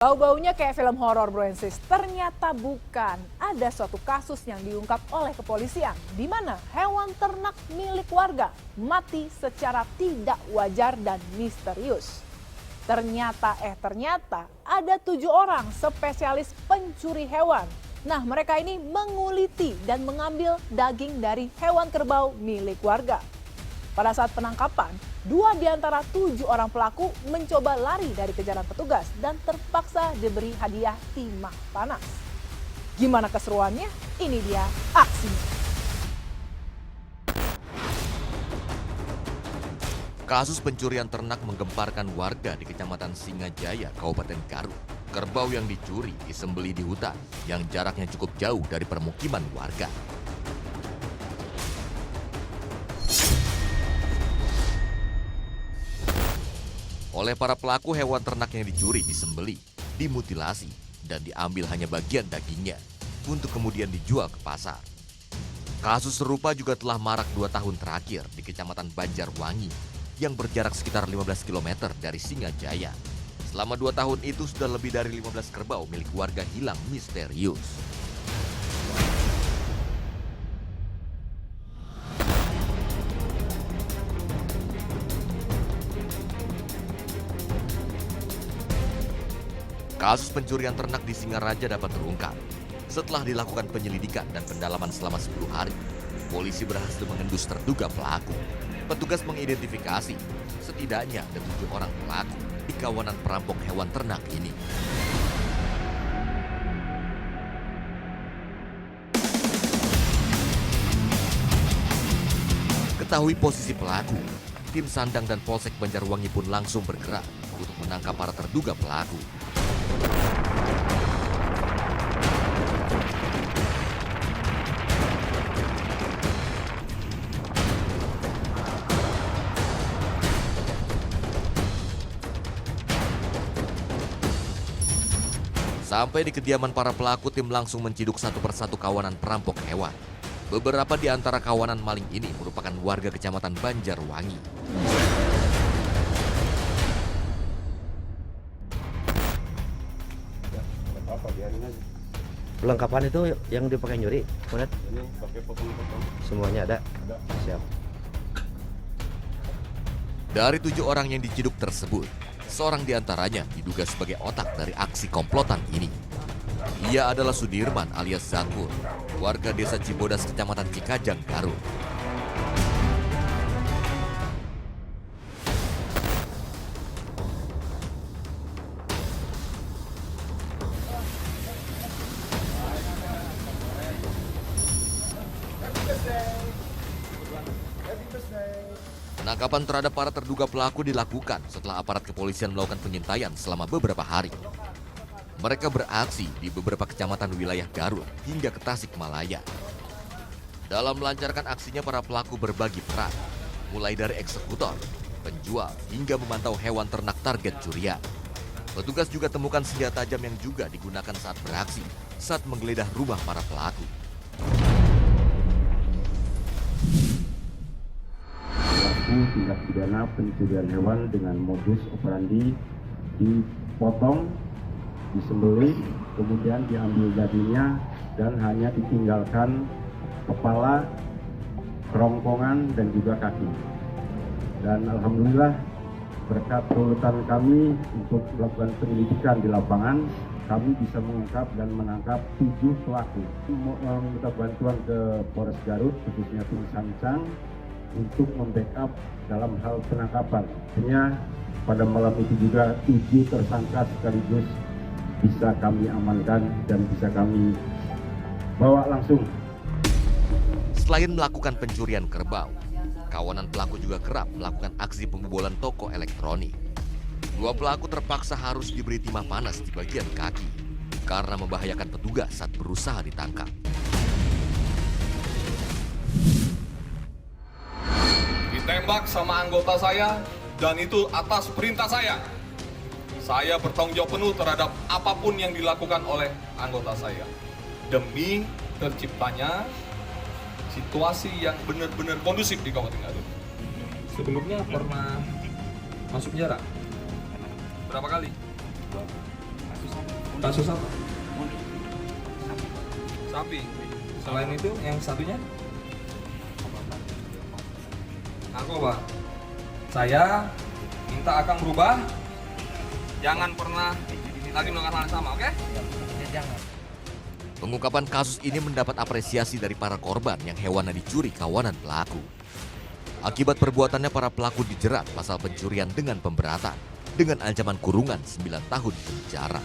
Bau-baunya kayak film horor, Bro and Sis. Ternyata bukan. Ada suatu kasus yang diungkap oleh kepolisian di mana hewan ternak milik warga mati secara tidak wajar dan misterius. Ternyata ada 7 orang spesialis pencuri hewan. Nah, mereka ini menguliti dan mengambil daging dari hewan kerbau milik warga. Pada saat penangkapan, 2 di antara 7 orang pelaku mencoba lari dari kejaran petugas dan terpaksa diberi hadiah timah panas. Gimana keseruannya? Ini dia aksinya. Kasus pencurian ternak menggemparkan warga di Kecamatan Singajaya, Kabupaten Garut. Kerbau yang dicuri disembelih di hutan yang jaraknya cukup jauh dari permukiman warga. Oleh para pelaku, hewan ternak yang dicuri disembelih, dimutilasi, dan diambil hanya bagian dagingnya untuk kemudian dijual ke pasar. Kasus serupa juga telah marak 2 tahun terakhir di Kecamatan Banjarwangi yang berjarak sekitar 15 km dari Singajaya. Selama 2 tahun itu sudah lebih dari 15 kerbau milik warga hilang misterius. Kasus pencurian ternak di Singaraja dapat terungkap. Setelah dilakukan penyelidikan dan pendalaman selama 10 hari, polisi berhasil mengendus terduga pelaku. Petugas mengidentifikasi setidaknya ada 7 orang pelaku di kawanan perampok hewan ternak ini. Ketahui posisi pelaku, tim Sandang dan Polsek Banjarwangi pun langsung bergerak untuk menangkap para terduga pelaku. Sampai di kediaman para pelaku, tim langsung menciduk satu persatu kawanan perampok hewan. Beberapa di antara kawanan maling ini merupakan warga Kecamatan Banjarwangi. Perlengkapan itu yang dipakai nyuri, Ini pakai potong-potong. semuanya ada. Siap. Dari 7 orang yang diciduk tersebut, seorang di antaranya diduga sebagai otak dari aksi komplotan ini. Ia adalah Sudirman alias Zakur, warga desa Cibodas, Kecamatan Cikajang, Garut. Penangkapan terhadap para terduga pelaku dilakukan setelah aparat kepolisian melakukan pengintaian selama beberapa hari. Mereka beraksi di beberapa kecamatan wilayah Garut hingga ke Tasikmalaya. Dalam melancarkan aksinya, para pelaku berbagi peran, mulai dari eksekutor, penjual, hingga memantau hewan ternak target curian. Petugas juga temukan senjata tajam yang juga digunakan saat beraksi saat menggeledah rumah para pelaku. Tindak pidana pencurian hewan dengan modus operandi dipotong, disembelih, kemudian diambil dagingnya dan hanya ditinggalkan kepala, kerongkongan dan juga kaki. Dan alhamdulillah berkat urutan kami untuk melakukan penyelidikan di lapangan, kami bisa mengungkap dan menangkap 7 pelaku. Meminta bantuan ke Polres Garut, khususnya tim Sancang, untuk membackup dalam hal penangkapan. Artinya pada malam itu juga 7 tersangka sekaligus bisa kami amankan dan bisa kami bawa langsung. Selain melakukan pencurian kerbau, kawanan pelaku juga kerap melakukan aksi pembobolan toko elektronik. 2 pelaku terpaksa harus diberi timah panas di bagian kaki karena membahayakan petugas saat berusaha ditangkap. Ditembak sama anggota saya, dan itu atas perintah saya. Saya bertanggung jawab penuh terhadap apapun yang dilakukan oleh anggota saya. Demi terciptanya situasi yang benar-benar kondusif di Kabupaten Garut. Sebelumnya pernah masuk penjara? Berapa kali? Kasus Kasus apa? Sapi. Selain itu, yang satunya? Narkoba. Saya minta akan berubah. Jangan pernah lagi melakukan hal yang sama, oke? Pengungkapan kasus ini mendapat apresiasi dari para korban yang hewannya dicuri kawanan pelaku. Akibat perbuatannya, para pelaku dijerat pasal pencurian dengan pemberatan dengan ancaman kurungan 9 tahun penjara.